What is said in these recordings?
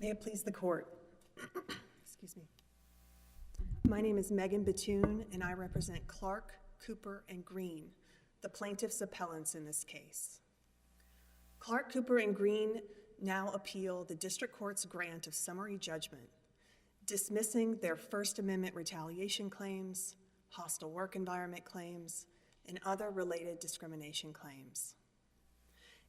May it please the court. Excuse me. My name is Meghan Bitoun, and I represent Clark, Cooper, and Green, the plaintiffs' appellants in this case. Clark, Cooper, and Green now appeal the district court's grant of summary judgment, dismissing their First Amendment retaliation claims, hostile work environment claims, and other related discrimination claims.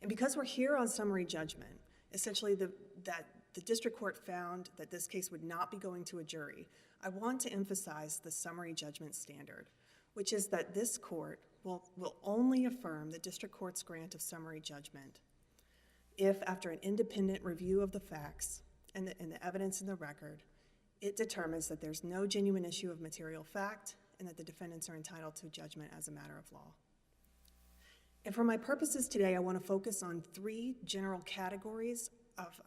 And because we're here on summary judgment, essentially that the district court found that this case would not be going to a jury, I want to emphasize the summary judgment standard, which is that this court will only affirm the district court's grant of summary judgment if, after an independent review of the facts and the evidence in the record, it determines that there's no genuine issue of material fact and that the defendants are entitled to judgment as a matter of law. And for my purposes today, I want to focus on three general categories of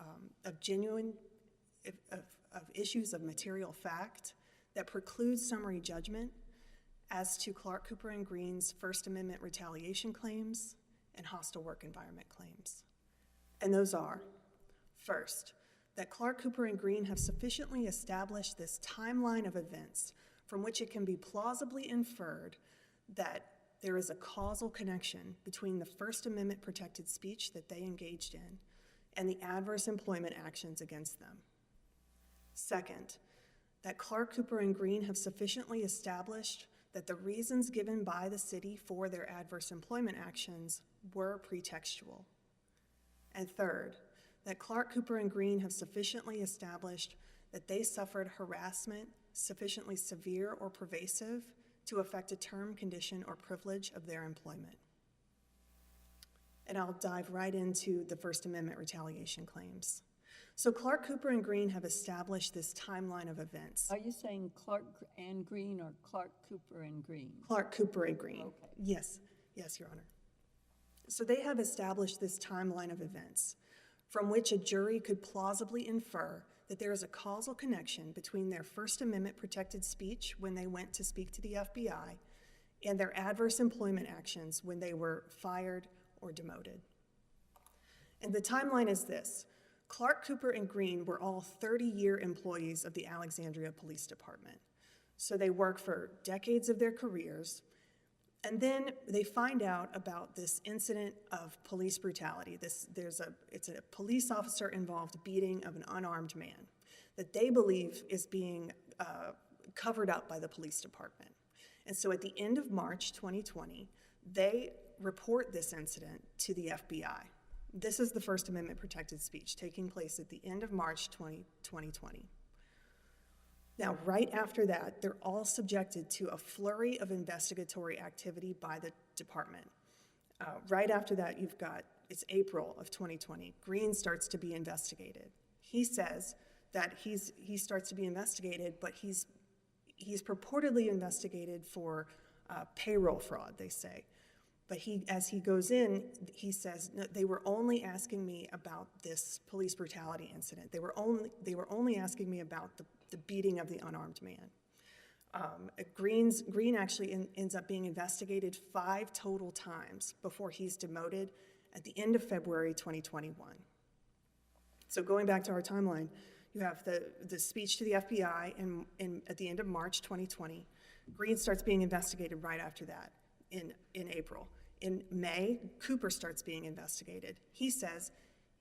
issues of material fact that preclude summary judgment as to Clark, Cooper, and Green's First Amendment retaliation claims and hostile work environment claims. And those are, first, that Clark, Cooper, and Green have sufficiently established this timeline of events from which it can be plausibly inferred that there is a causal connection between the First Amendment protected speech that they engaged in and the adverse employment actions against them. Second, that Clark, Cooper, and Green have sufficiently established that the reasons given by the city for their adverse employment actions were pretextual. And third, that Clark, Cooper, and Green have sufficiently established that they suffered harassment sufficiently severe or pervasive to affect a term, condition, or privilege of their employment. And I'll dive right into the First Amendment retaliation claims. So Clark, Cooper, and Green have established this timeline of events. Are you saying Clark and Green or Clark, Cooper, and Green? Clark, Cooper, and Green. Okay. Yes, Your Honor. So they have established this timeline of events from which a jury could plausibly infer that there is a causal connection between their First Amendment protected speech when they went to speak to the FBI and their adverse employment actions when they were fired or demoted. And the timeline is this. Clark, Cooper, and Green were all 30-year employees of the Alexandria Police Department. So they worked for decades of their careers, and then they find out about this incident of police brutality. It's a police officer involved beating of an unarmed man that they believe is being covered up by the police department. And so at the end of March 2020, they report this incident to the FBI. This is the First Amendment protected speech taking place at the end of March 2020. Now, right after that, they're all subjected to a flurry of investigatory activity by the department. Right after that, it's April of 2020. Green starts to be investigated. He says that he starts to be investigated, but he's purportedly investigated for payroll fraud, they say. But as he goes in, he says, no, they were only asking me about this police brutality incident. They were only asking me about the beating of the unarmed man. Green actually ends up being investigated 5 total times before he's demoted at the end of February 2021. So going back to our timeline, you have the speech to the FBI at the end of March 2020. Green starts being investigated right after that in April. In May, Cooper starts being investigated. He says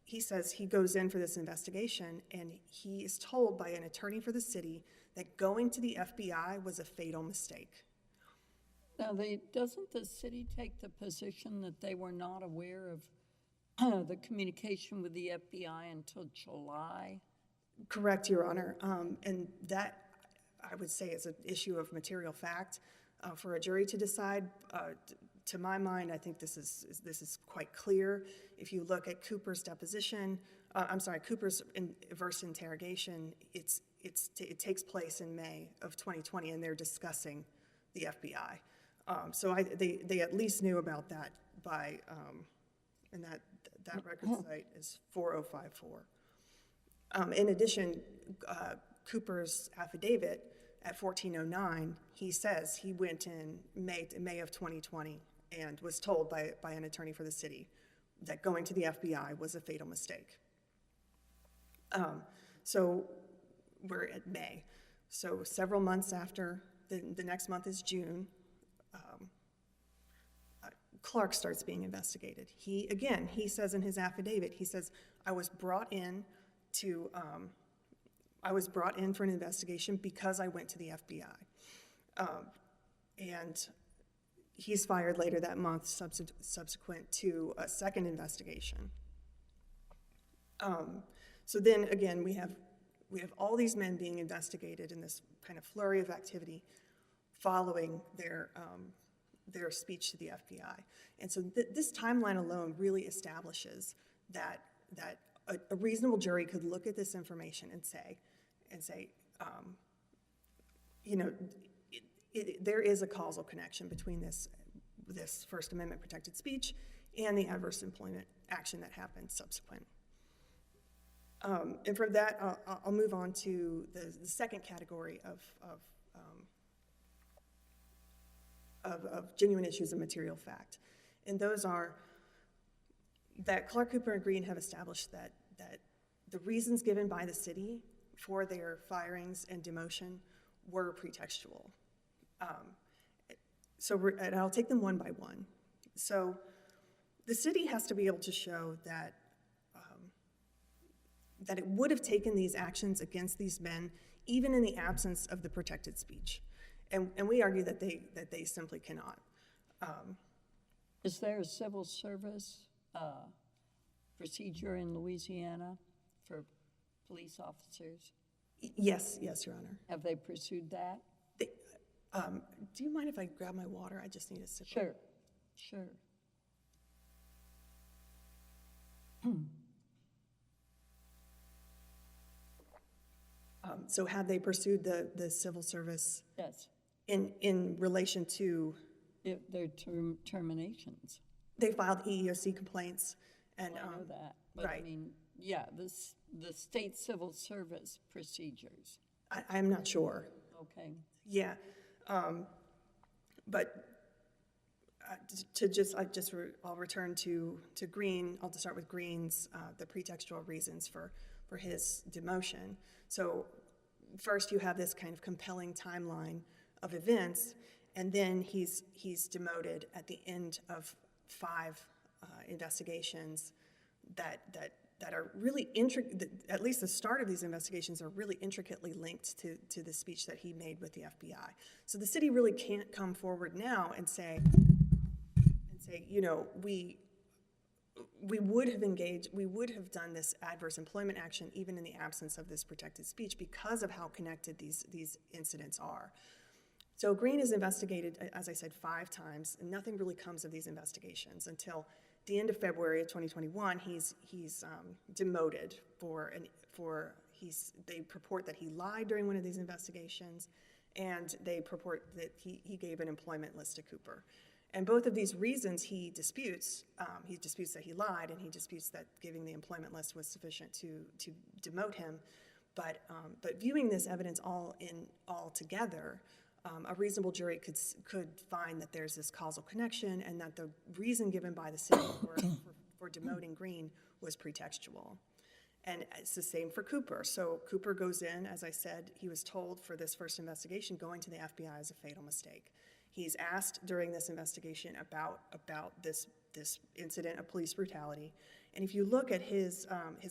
he goes in for this investigation, and he is told by an attorney for the city that going to the FBI was a fatal mistake. Now, doesn't the city take the position that they were not aware of the communication with the FBI until July? Correct, Your Honor. And that, I would say, is an issue of material fact for a jury to decide. To my mind, I think this is quite clear. If you look at Cooper's deposition, Cooper's verse interrogation, it takes place in May of 2020, and they're discussing the FBI. So they at least knew about that by, and that record site is 4054. In addition, Cooper's affidavit at 1409, he says he went in May of 2020 and was told by an attorney for the city that going to the FBI was a fatal mistake. So we're at May. So several months after, the next month is June, Clark starts being investigated. He says in his affidavit, he says, I was brought in for an investigation because I went to the FBI. And he's fired later that month, subsequent to a second investigation. So then again, we have all these men being investigated in this kind of flurry of activity following their speech to the FBI. And so this timeline alone really establishes that a reasonable jury could look at this information and say, there is a causal connection between this First Amendment protected speech and the adverse employment action that happened subsequent. And from that, I'll move on to the second category of genuine issues of material fact. And those are that Clark, Cooper, and Green have established that the reasons given by the city for their firings and demotion were pretextual. And I'll take them one by one. So the city has to be able to show that it would have taken these actions against these men even in the absence of the protected speech. And we argue that they simply cannot. Is there a civil service procedure in Louisiana for police officers? Yes, Your Honor. Have they pursued that? Do you mind if I grab my water? I just need a sip. Sure. So have they pursued the civil service? Yes. In relation to? Their terminations. They filed EEOC complaints. And, I know that. But right. I mean, yeah, the state civil service procedures. I'm not sure. Okay. Yeah. But I'll return to Green. I'll start with Green's, the pretextual reasons for his demotion. So first you have this kind of compelling timeline of events, and then he's demoted at the end of 5 investigations that are really at least the start of these investigations are really intricately linked to the speech that he made with the FBI. So the city really can't come forward now and say, we would have done this adverse employment action even in the absence of this protected speech because of how connected these incidents are. So Green is investigated, as I said, 5 times, and nothing really comes of these investigations until the end of February of 2021. He's demoted they purport that he lied during one of these investigations, and they purport that he gave an employment list to Cooper. And both of these reasons he disputes. He disputes that he lied, and he disputes that giving the employment list was sufficient to demote him. But viewing this evidence all together, a reasonable jury could find that there's this causal connection, and that the reason given by the city for demoting Green was pretextual. And it's the same for Cooper. So Cooper goes in, as I said, he was told for this first investigation, going to the FBI is a fatal mistake. He's asked during this investigation about this incident of police brutality. And if you look at his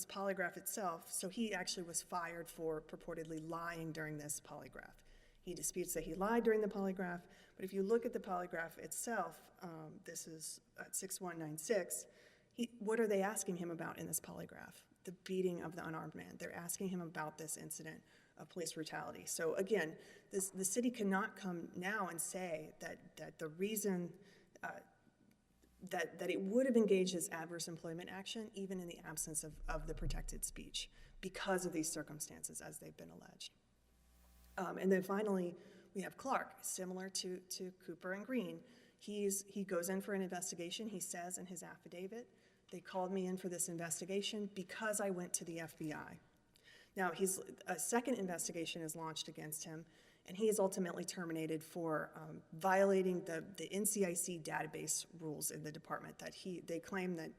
polygraph itself, so he actually was fired for purportedly lying during this polygraph. He disputes that he lied during the polygraph, but if you look at the polygraph itself, this is at 6196, what are they asking him about in this polygraph? The beating of the unarmed man. They're asking him about this incident of police brutality. So again, the city cannot come now and say that the reason that it would have engaged this adverse employment action even in the absence of the protected speech because of these circumstances as they've been alleged. And then finally, we have Clark, similar to Cooper and Green. He goes in for an investigation. He says in his affidavit, they called me in for this investigation because I went to the FBI. Now, a second investigation is launched against him, and he is ultimately terminated for violating the NCIC database rules in the department. That they claim that,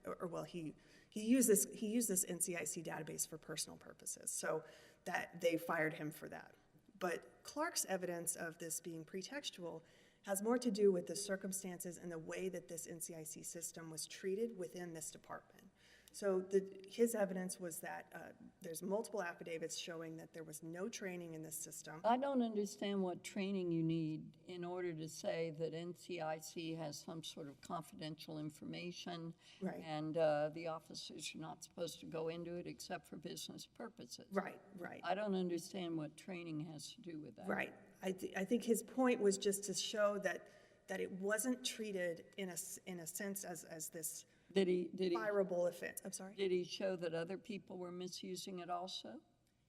he used this NCIC database for personal purposes. So that they fired him for that. But Clark's evidence of this being pretextual has more to do with the circumstances and the way that this NCIC system was treated within this department. So his evidence was that there's multiple affidavits showing that there was no training in this system. I don't understand what training you need in order to say that NCIC has some sort of confidential information, Right. and the officers are not supposed to go into it except for business purposes. Right. I don't understand what training has to do with that. Right. I think his point was just to show that it wasn't treated in a sense as this Did he fireable offense. I'm sorry? Did he show that other people were misusing it also?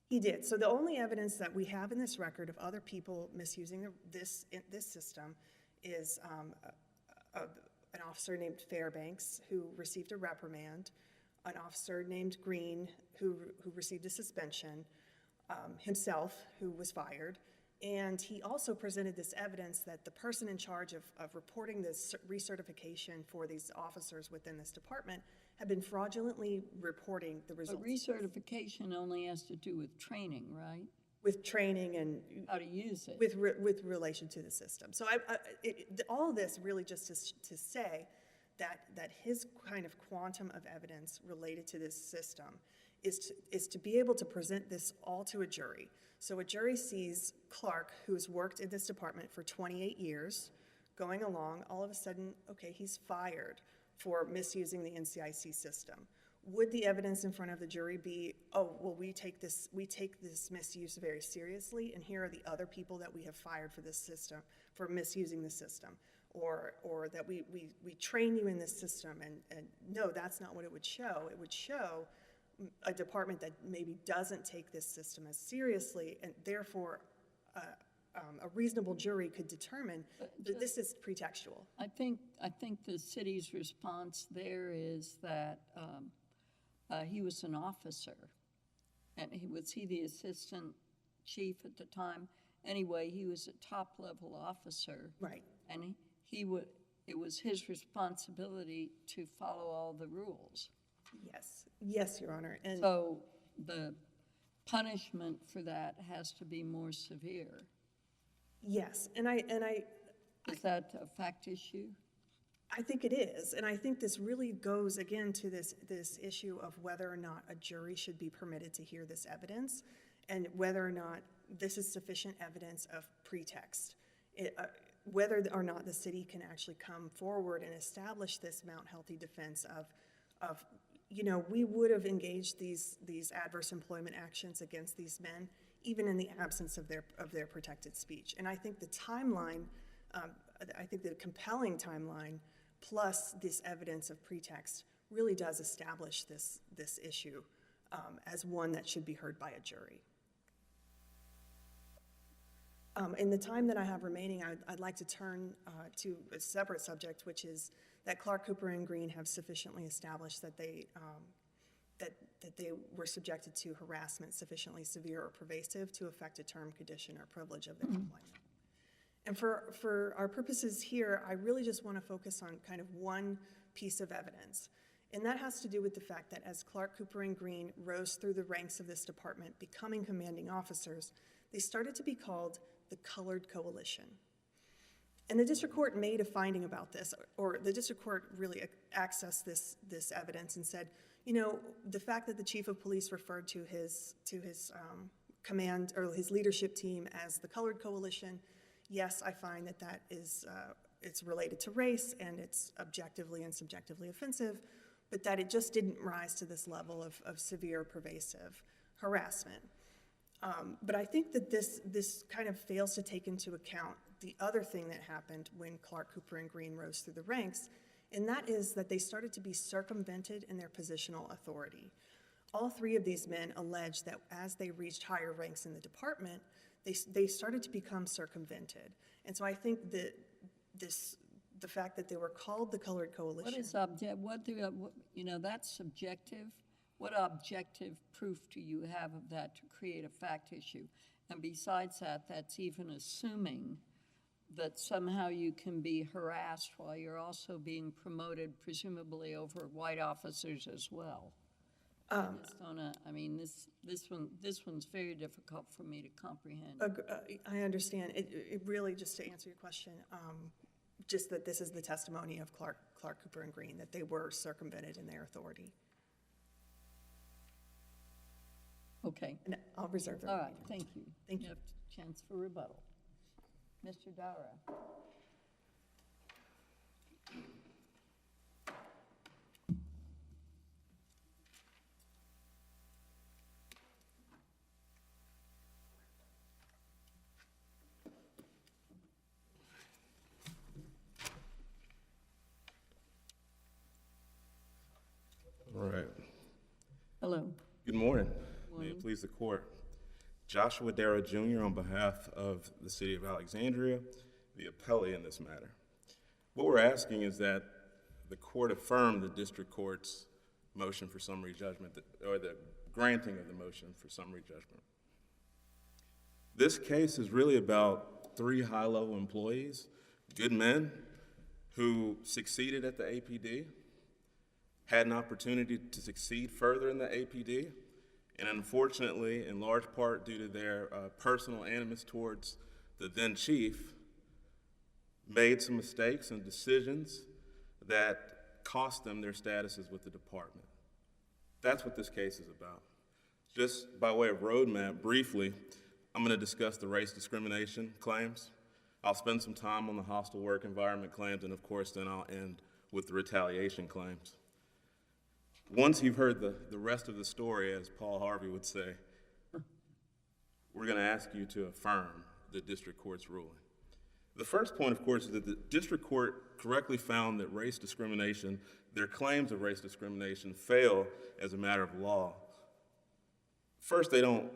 He did. So the only evidence that we have in this record of other people misusing this system is an officer named Fairbanks who received a reprimand, an officer named Green who received a suspension, himself who was fired, and he also presented this evidence that the person in charge of reporting this recertification for these officers within this department had been fraudulently reporting the results. But recertification only has to do with training, right? With training and how to use it. With relation to the system. So all of this really just to say that his kind of quantum of evidence related to this system is to be able to present this all to a jury. So a jury sees Clark, who's worked in this department for 28 years, going along, all of a sudden, okay, he's fired for misusing the NCIC system. Would the evidence in front of the jury be, oh, well, we take this misuse very seriously, and here are the other people that we have fired for this system, for misusing the system, or that we train you in this system, and no, that's not what it would show. It would show a department that maybe doesn't take this system as seriously, and therefore a reasonable jury could determine that this is pretextual. I think the city's response there is that he was an officer, and was he the assistant chief at the time? Anyway, he was a top-level officer, Right. and it was his responsibility to follow all the rules. Yes, Your Honor. And so the punishment for that has to be more severe. yes, Is that a fact issue? I think it is, and I think this really goes again to this issue of whether or not a jury should be permitted to hear this evidence, and whether or not this is sufficient evidence of pretext. Whether or not the city can actually come forward and establish this Mount Healthy defense of we would have engaged these adverse employment actions against these men even in the absence of their protected speech. And I think the timeline, I think the compelling timeline plus this evidence of pretext really does establish this issue as one that should be heard by a jury. In the time that I have remaining, I'd like to turn to a separate subject, which is that Clark, Cooper, and Green have sufficiently established that they were subjected to harassment sufficiently severe or pervasive to affect a term, condition, or privilege of their employment. And for our purposes here, I really just want to focus on kind of one piece of evidence. And that has to do with the fact that as Clark, Cooper, and Green rose through the ranks of this department, becoming commanding officers, they started to be called the Colored Coalition. And the district court made a finding about this, or the district court really accessed this evidence and said, the fact that the chief of police referred to his command or his leadership team as the Colored Coalition, yes, I find that is it's related to race and it's objectively and subjectively offensive, but that it just didn't rise to this level of severe, pervasive harassment. But I think that this kind of fails to take into account the other thing that happened when Clark, Cooper, and Green rose through the ranks, and that is that they started to be circumvented in their positional authority. All three of these men alleged that as they reached higher ranks in the department, they started to become circumvented. And so I think that the fact that they were called the Colored Coalition. What is that's subjective. What objective proof do you have of that to create a fact issue? And besides that, that's even assuming that somehow you can be harassed while you're also being promoted, presumably over white officers as well. I mean, this one's very difficult for me to comprehend. I understand. It really, just to answer your question, just that this is the testimony of Clark, Cooper, and Green, that they were circumvented in their authority. Okay. And I'll reserve the All remainder. right, thank you. Thank you. You have a chance for rebuttal. Mr. Dara. All right. Hello. Good morning. May Morning. it please the court. Joshua Dara Jr. on behalf of the city of Alexandria, the appellee in this matter. What we're asking is that the court affirm the district court's motion for summary judgment, or the granting of the motion for summary judgment. This case is really about 3 high-level employees, good men, who succeeded at the APD, had an opportunity to succeed further in the APD, and unfortunately, in large part due to their personal animus towards the then chief, made some mistakes and decisions that cost them their statuses with the department. That's what this case is about. Just by way of roadmap, briefly, I'm going to discuss the race discrimination claims. I'll spend some time on the hostile work environment claims, and of course, then I'll end with the retaliation claims. Once you've heard the rest of the story, as Paul Harvey would say, we're going to ask you to affirm the district court's ruling. The first point, of course, is that the district court correctly found that race discrimination, their claims of race discrimination, fail as a matter of law. First, they don't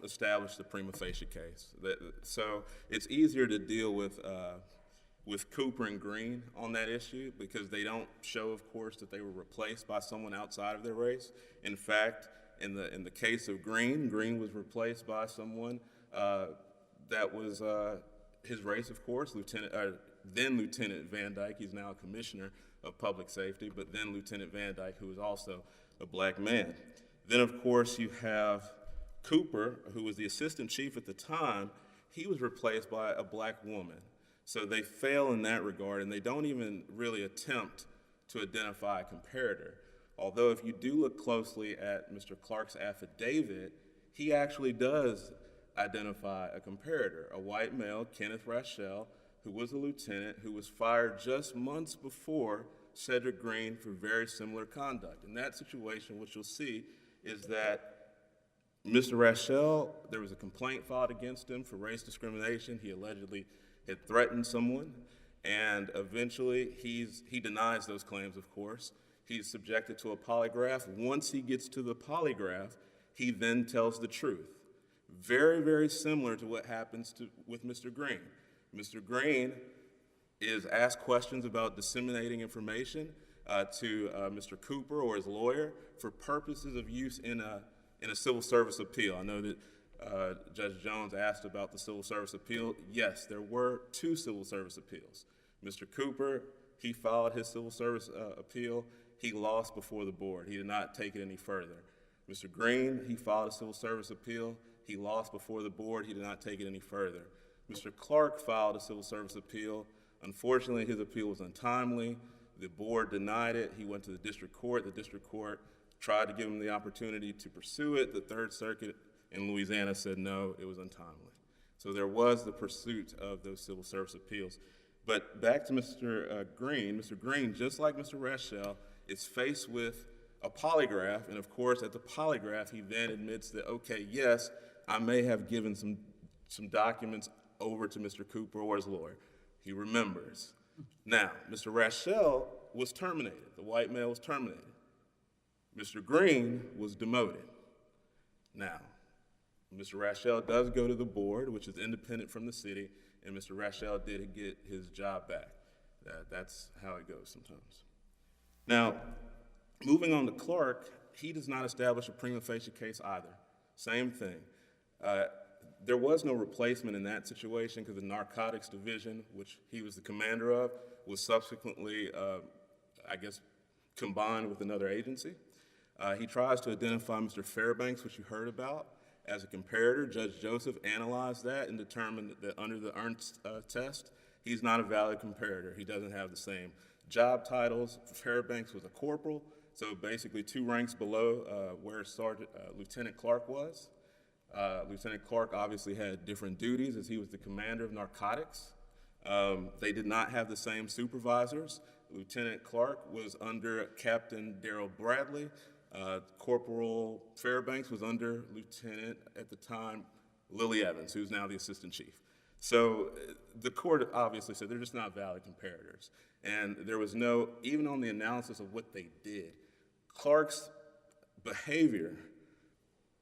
establish the prima facie case. So it's easier to deal with Cooper and Green on that issue because they don't show, of course, that they were replaced by someone outside of their race. In fact, in the case of Green was replaced by someone that was his race, of course, then Lieutenant Van Dyke. He's now a commissioner of public safety, but then Lieutenant Van Dyke, who was also a black man. Then, of course, you have Cooper, who was the assistant chief at the time. He was replaced by a black woman. So they fail in that regard, and they don't even really attempt to identify a comparator. Although if you do look closely at Mr. Clark's affidavit, he actually does identify a comparator, a white male, Kenneth Rachel, who was a lieutenant, who was fired just months before Cedric Green for very similar conduct. In that situation, what you'll see is that Mr. Rachel, there was a complaint filed against him for race discrimination. He allegedly had threatened someone, and eventually he denies those claims, of course. He's subjected to a polygraph. Once he gets to the polygraph, he then tells the truth. Very, very similar to what happens with Mr. Green. Mr. Green is asked questions about disseminating information to Mr. Cooper or his lawyer for purposes of use in a civil service appeal. I know that Judge Jones asked about the civil service appeal. Yes, there were 2 civil service appeals. Mr. Cooper, he filed his civil service appeal. He lost before the board. He did not take it any further. Mr. Green, he filed a civil service appeal. He lost before the board. He did not take it any further. Mr. Clark filed a civil service appeal. Unfortunately, his appeal was untimely. The board denied it. He went to the district court. The district court tried to give him the opportunity to pursue it. The Third Circuit in Louisiana said no, it was untimely. So there was the pursuit of those civil service appeals. But back to Mr. Green. Mr. Green, just like Mr. Rachel, is faced with a polygraph, and of course at the polygraph he then admits that, okay, yes, I may have given some documents over to Mr. Cooper or his lawyer. He remembers. Now, Mr. Rachel was terminated. The white male was terminated. Mr. Green was demoted. Now, Mr. Rachel does go to the board, which is independent from the city, and Mr. Rachel did get his job back. That's how it goes sometimes. Now, moving on to Clark, he does not establish a prima facie case either. Same thing. There was no replacement in that situation because the narcotics division, which he was the commander of, was subsequently, combined with another agency. He tries to identify Mr. Fairbanks, which you heard about, as a comparator. Judge Joseph analyzed that and determined that under the Ernst test, he's not a valid comparator. He doesn't have the same job titles. Fairbanks was a corporal, so basically 2 ranks below where Lieutenant Clark was. Lieutenant Clark obviously had different duties as he was the commander of narcotics. They did not have the same supervisors. Lieutenant Clark was under Captain Darrell Bradley. Corporal Fairbanks was under Lieutenant, at the time, Lily Evans, who's now the assistant chief. So the court obviously said they're just not valid comparators. And there was no, even on the analysis of what they did, Clark's behavior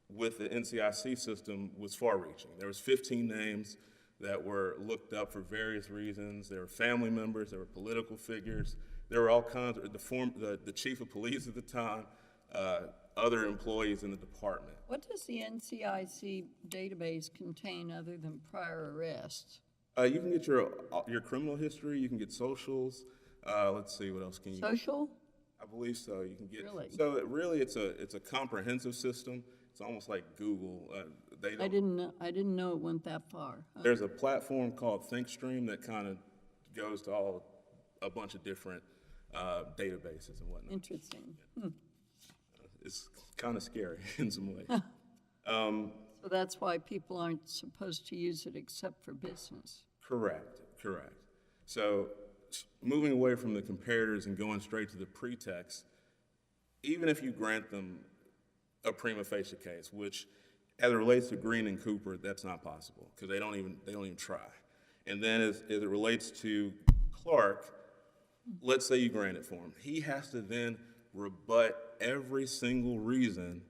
with the NCIC system was far-reaching. There was 15 names that were looked up for various reasons. There were family members, there were political figures, there were all kinds of, the chief of police at the time, other employees in the department. What does the NCIC database contain other than prior arrests? You can get your criminal history, you can get socials, let's see, what else can you get? Social? I believe so. You can get, Really? so it's a comprehensive system. It's almost like Google. I didn't know it went that far. There's a platform called ThinkStream that kind of goes to a bunch of different databases and whatnot. Interesting. It's kind of scary in some ways. So that's why people aren't supposed to use it except for business. Correct. So moving away from the comparators and going straight to the pretext, even if you grant them a prima facie case, which as it relates to Green and Cooper, that's not possible because they don't even try. And then as it relates to Clark, let's say you grant it for him. He has to then rebut every single reason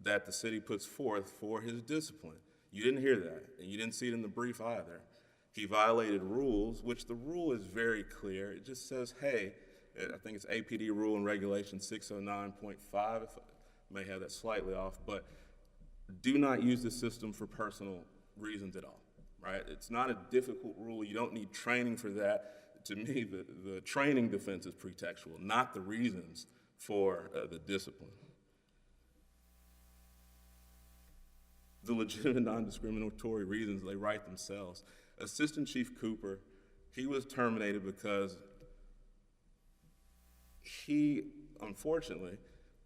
that the city puts forth for his discipline. You didn't hear that, and you didn't see it in the brief either. He violated rules, which the rule is very clear. It just says, hey, I think it's APD rule and regulation 609.5, if I may have that slightly off, but do not use the system for personal reasons at all, right? It's not a difficult rule. You don't need training for that. To me, the training defense is pretextual, not the reasons for the discipline. The legitimate non-discriminatory reasons, they write themselves. Assistant Chief Cooper, he was terminated because he, unfortunately,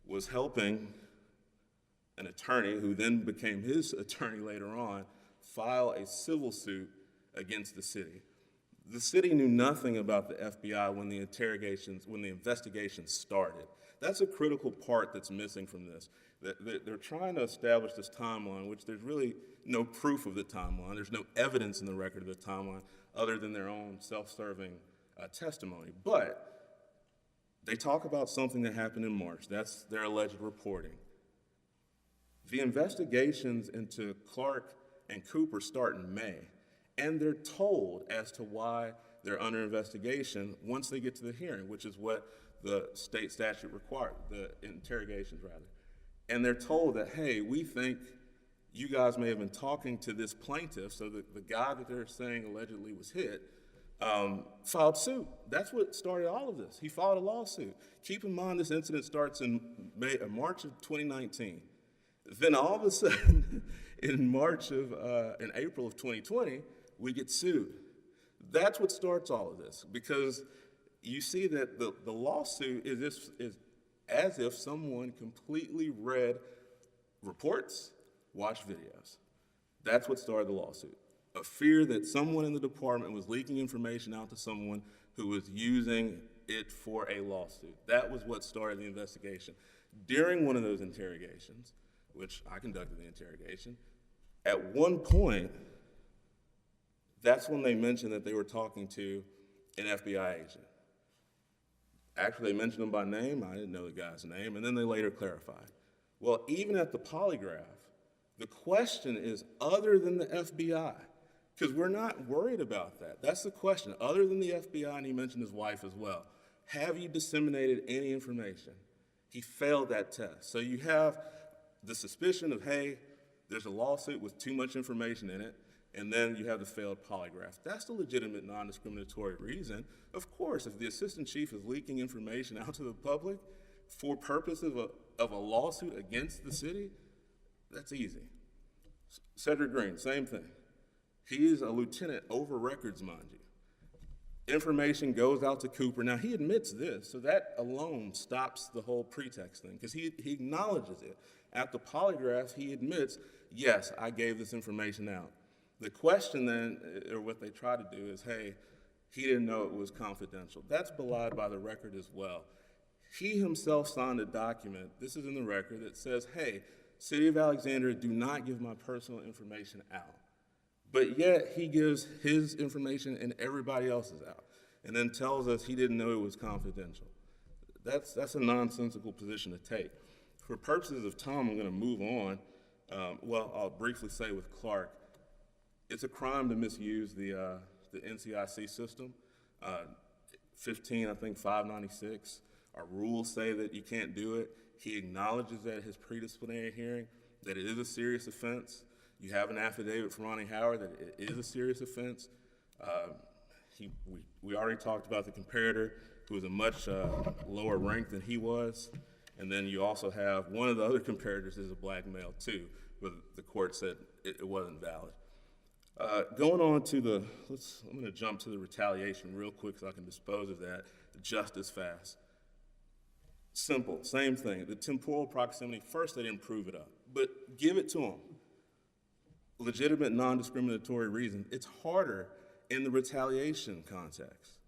was helping an attorney who then became his attorney later on file a civil suit against the city. The city knew nothing about the FBI when the investigation started. That's a critical part that's missing from this. They're trying to establish this timeline, which there's really no proof of the timeline. There's no evidence in the record of the timeline other than their own self-serving testimony. But they talk about something that happened in March. That's their alleged reporting. The investigations into Clark and Cooper start in May, and they're told as to why they're under investigation once they get to the hearing, which is what the state statute required, the interrogations rather. And they're told that, hey, we think you guys may have been talking to this plaintiff, so the guy that they're saying allegedly was hit filed suit. That's what started all of this. He filed a lawsuit. Keep in mind this incident starts in March of 2019. Then all of a sudden, in April of 2020, we get sued. That's what starts all of this, because you see that the lawsuit is as if someone completely read reports, watched videos. That's what started the lawsuit. A fear that someone in the department was leaking information out to someone who was using it for a lawsuit. That was what started the investigation. During one of those interrogations, which I conducted the interrogation, at one point, that's when they mentioned that they were talking to an FBI agent. Actually, they mentioned him by name. I didn't know the guy's name, and then they later clarified. Well, even at the polygraph, the question is other than the FBI, because we're not worried about that. That's the question. Other than the FBI, and he mentioned his wife as well, have you disseminated any information? He failed that test. So you have the suspicion of, hey, there's a lawsuit with too much information in it, and then you have the failed polygraph. That's the legitimate non-discriminatory reason. Of course, if the assistant chief is leaking information out to the public, for purposes of a lawsuit against the city, that's easy. Cedric Green, same thing. He's a lieutenant over records, mind you. Information goes out to Cooper. Now, he admits this, so that alone stops the whole pretext thing, because he acknowledges it. At the polygraph, he admits, yes, I gave this information out. The question then, or what they try to do is, hey, he didn't know it was confidential. That's belied by the record as well. He himself signed a document, this is in the record, that says, hey, City of Alexandria, do not give my personal information out. But yet, he gives his information and everybody else's out, and then tells us he didn't know it was confidential. That's a nonsensical position to take. For purposes of time, I'm gonna move on. Well, I'll briefly say with Clark, it's a crime to misuse the NCIC system. 596, our rules say that you can't do it. He acknowledges at his predisciplinary hearing that it is a serious offense. You have an affidavit from Ronnie Howard that it is a serious offense. We already talked about the comparator, who was a much lower rank than he was. And then you also have one of the other comparators is a black male too, but the court said it wasn't valid. Going on to I'm gonna jump to the retaliation real quick so I can dispose of that just as fast. Simple, same thing. The temporal proximity, first they didn't prove it up, but give it to them. Legitimate non-discriminatory reason. It's harder in the retaliation context.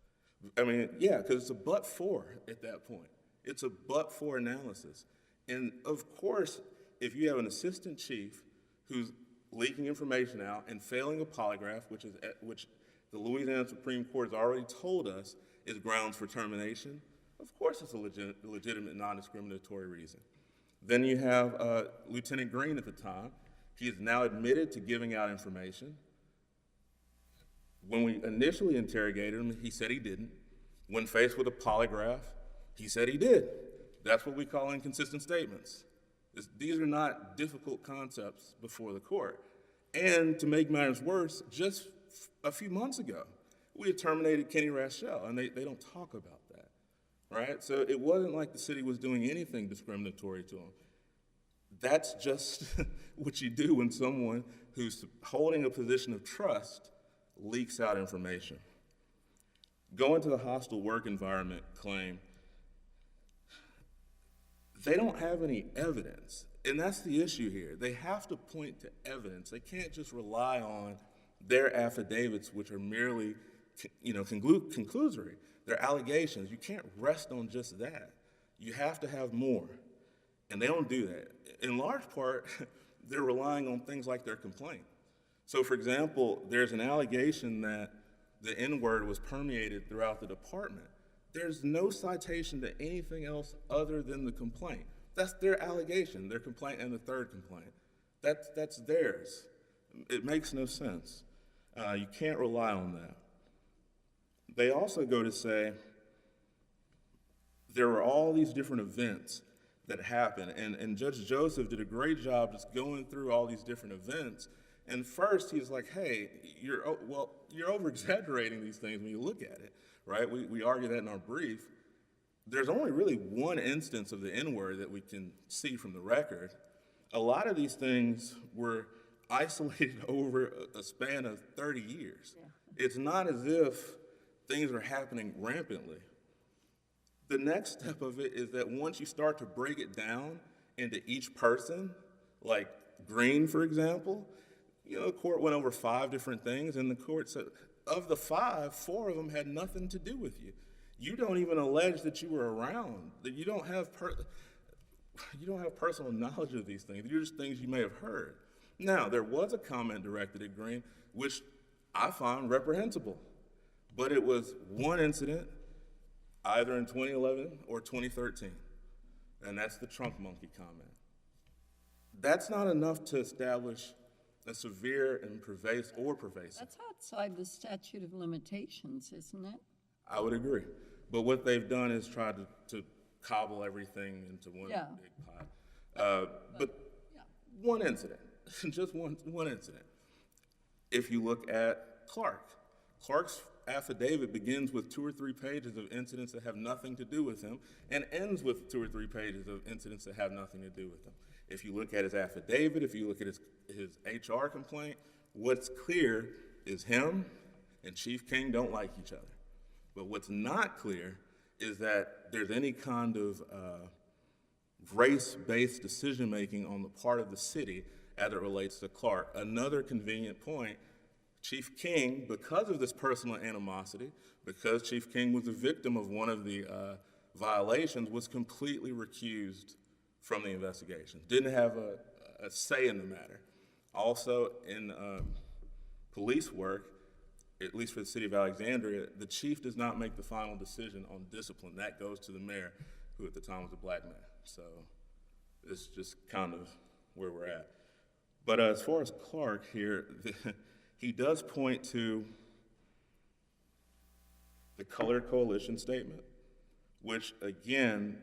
I mean, yeah, because it's a but-for at that point. It's a but-for analysis. And of course, if you have an assistant chief who's leaking information out and failing a polygraph, which the Louisiana Supreme Court has already told us is grounds for termination, of course it's a legitimate non-discriminatory reason. Then you have Lieutenant Green at the time. He is now admitted to giving out information. When we initially interrogated him, he said he didn't. When faced with a polygraph, he said he did. That's what we call inconsistent statements. These are not difficult concepts before the court. And to make matters worse, just a few months ago, we had terminated Kenny Raschel, and they don't talk about that, right? So it wasn't like the city was doing anything discriminatory to him. That's just what you do when someone who's holding a position of trust leaks out information. Going to the hostile work environment claim, they don't have any evidence, and that's the issue here. They have to point to evidence. They can't just rely on their affidavits, which are merely, conclusory. They're allegations. You can't rest on just that. You have to have more, and they don't do that. In large part, they're relying on things like their complaint. So, for example, there's an allegation that the N-word was permeated throughout the department. There's no citation to anything else other than the complaint. That's their allegation, their complaint, and the third complaint. That's theirs. It makes no sense. You can't rely on that. They also go to say there were all these different events that happened, and Judge Joseph did a great job just going through all these different events. And first, he's like, hey, you're over-exaggerating these things when you look at it, right? We argue that in our brief. There's only really one instance of the N-word that we can see from the record. A lot of these things were isolated over a span of 30 years. Yeah. It's not as if things are happening rampantly. The next step of it is that once you start to break it down into each person, like Green, for example, the court went over 5 different things, and the court said, of the 5, 4 of them had nothing to do with you. You don't even allege that you were around, that you don't have personal knowledge of these things. They're just things you may have heard. Now, there was a comment directed at Green, which I find reprehensible, but it was one incident, either in 2011 or 2013, and that's the trunk monkey comment. That's not enough to establish a severe and pervasive. That's outside the statute of limitations, isn't it? I would agree. But what they've done is try to cobble everything into one big pot. But one incident, just one incident. If you look at Clark, Clark's affidavit begins with 2 or 3 pages of incidents that have nothing to do with him and ends with 2 or 3 pages of incidents that have nothing to do with him. If you look at his affidavit, if you look at his HR complaint, what's clear is him and Chief King don't like each other. But what's not clear is that there's any kind of race-based decision-making on the part of the city as it relates to Clark. Another convenient point, Chief King, because of this personal animosity, because Chief King was a victim of one of the violations, was completely recused from the investigation. Didn't have a say in the matter. Also, in police work, at least for the city of Alexandria, the chief does not make the final decision on discipline. That goes to the mayor, who at the time was a black man. So it's just kind of where we're at. But as far as Clark here, he does point to the Colored Coalition statement, which again,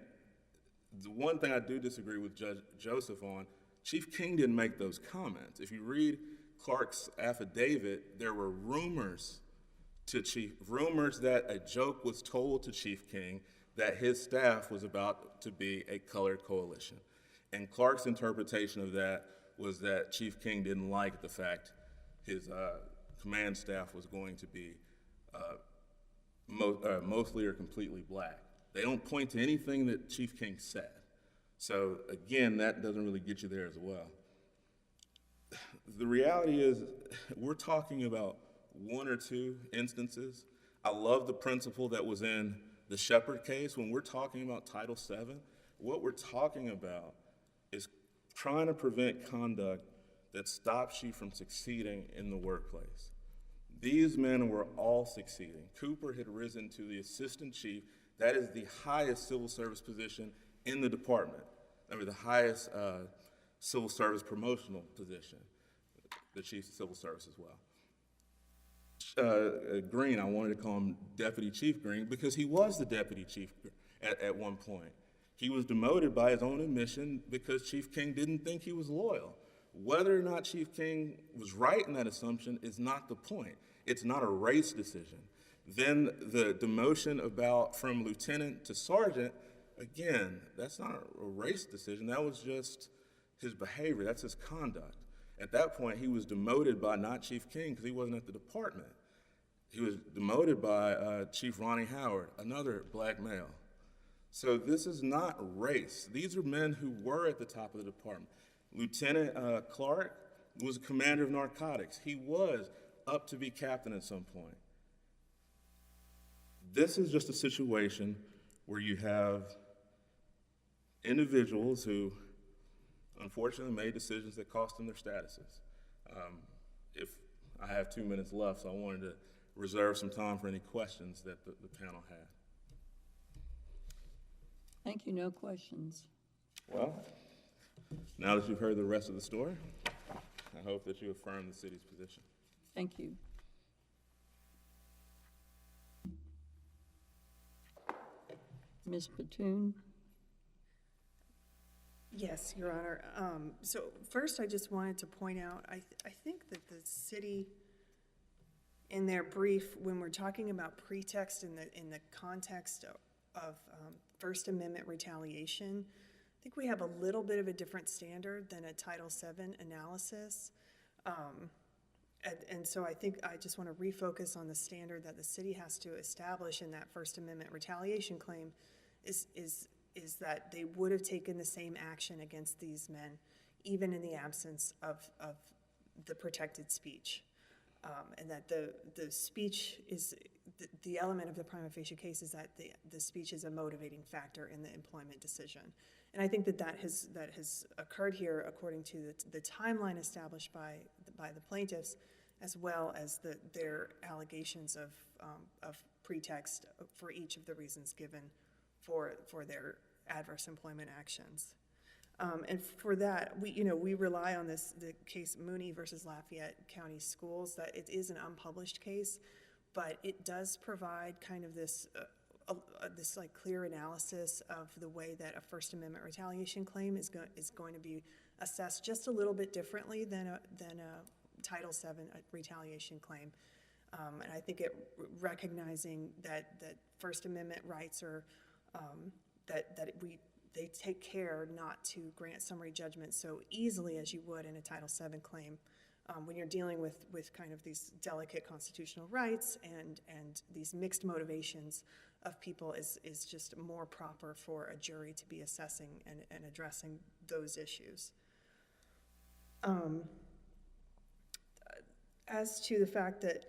the one thing I do disagree with Judge Joseph on, Chief King didn't make those comments. If you read Clark's affidavit, there were rumors that a joke was told to Chief King that his staff was about to be a colored coalition. And Clark's interpretation of that was that Chief King didn't like the fact his command staff was going to be mostly or completely black. They don't point to anything that Chief King said. So again, that doesn't really get you there as well. The reality is, we're talking about 1 or 2 instances. I love the principle that was in the Shepard case. When we're talking about Title VII, what we're talking about is trying to prevent conduct that stops you from succeeding in the workplace. These men were all succeeding. Cooper had risen to the assistant chief. That is the highest civil service position in the department. I mean, the highest civil service promotional position, the chief of civil service as well. Green, I wanted to call him Deputy Chief Green because he was the Deputy Chief at one point. He was demoted by his own admission because Chief King didn't think he was loyal. Whether or not Chief King was right in that assumption is not the point. It's not a race decision. Then the demotion from lieutenant to sergeant, again, that's not a race decision. That was just his behavior. That's his conduct. At that point, he was demoted by not Chief King because he wasn't at the department. He was demoted by Chief Ronnie Howard, another black male. So this is not race. These are men who were at the top of the department. Lieutenant Clark was a commander of narcotics. He was up to be captain at some point. This is just a situation where you have individuals who unfortunately made decisions that cost them their statuses. If I have 2 minutes left, so I wanted to reserve some time for any questions that the panel had. Thank you. No questions. Well, now that you've heard the rest of the story, I hope that you affirm the city's position. Thank you. Ms. Bitoun? Yes, Your Honor. So first, I just wanted to point out, I think that the city, in their brief, when we're talking about pretext in the context of First Amendment retaliation, I think we have a little bit of a different standard than a Title VII analysis. And so I think I just want to refocus on the standard that the city has to establish in that First Amendment retaliation claim is that they would have taken the same action against these men, even in the absence of the protected speech. And that the speech is, the element of the prima facie case is that the speech is a motivating factor in the employment decision. And I think that has occurred here according to the timeline established by the plaintiffs, as well as their allegations of pretext for each of the reasons given for their adverse employment actions. And for that, we rely on the case Mooney versus Lafayette County Schools, that it is an unpublished case, but it does provide kind of this like clear analysis of the way that a First Amendment retaliation claim is going to be assessed just a little bit differently than a Title VII retaliation claim. And I think it recognizing that First Amendment rights are, they take care not to grant summary judgment so easily as you would in a Title VII claim. When you're dealing with kind of these delicate constitutional rights and these mixed motivations of people is just more proper for a jury to be assessing and addressing those issues. As to the fact that,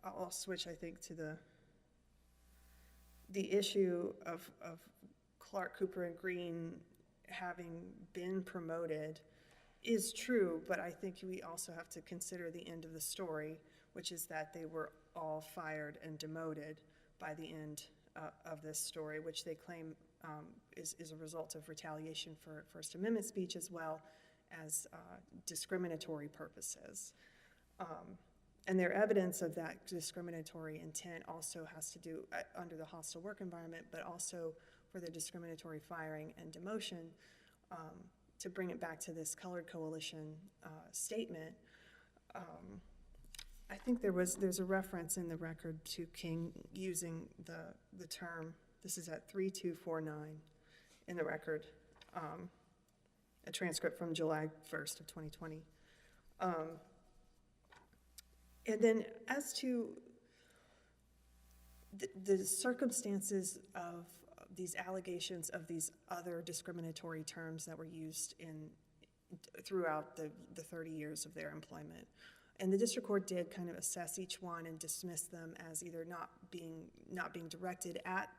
I'll switch, I think, to the issue of Clark, Cooper, and Green having been promoted is true, but I think we also have to consider the end of the story, which is that they were all fired and demoted by the end of this story, which they claim is a result of retaliation for First Amendment speech as well as discriminatory purposes. And their evidence of that discriminatory intent also has to do under the hostile work environment, but also for the discriminatory firing and demotion. To bring it back to this Colored Coalition statement, I think there's a reference in the record to King using the term, this is at 3249 in the record, a transcript from July 1st of 2020. And then as to the circumstances of these allegations of these other discriminatory terms that were used throughout the 30 years of their employment. And the district court did kind of assess each one and dismiss them as either not being directed at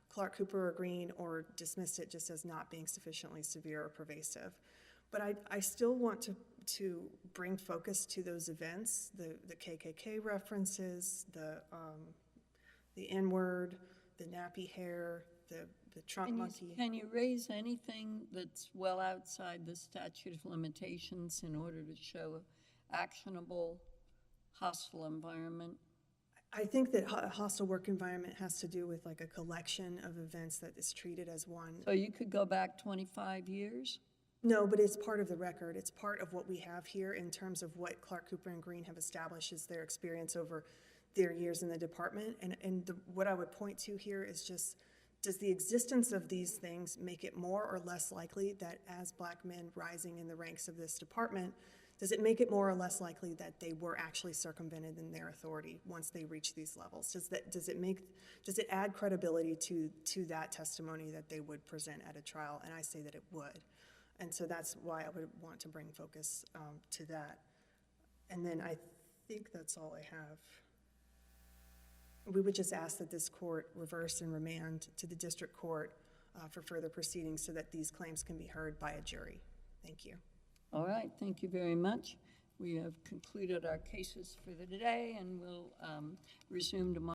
Clark, Cooper, or Green, or dismissed it just as not being sufficiently severe or pervasive. But I still want to bring focus to those events, the KKK references, the N-word, the nappy hair, the trunk monkey. Can you raise anything that's well outside the statute of limitations in order to show actionable hostile environment? I think that a hostile work environment has to do with like a collection of events that is treated as one. So you could go back 25 years? No, but it's part of the record. It's part of what we have here in terms of what Clark, Cooper, and Green have established as their experience over their years in the department. And what I would point to here is just, does the existence of these things make it more or less likely that as Black men rising in the ranks of this department, does it make it more or less likely that they were actually circumvented in their authority once they reach these levels? Does it add credibility to that testimony that they would present at a trial? And I say that it would. And so that's why I would want to bring focus to that. And then I think that's all I have. We would just ask that this court reverse and remand to the district court for further proceedings so that these claims can be heard by a jury. Thank you. All right, thank you very much. We have concluded our cases for the day, and we'll resume tomorrow.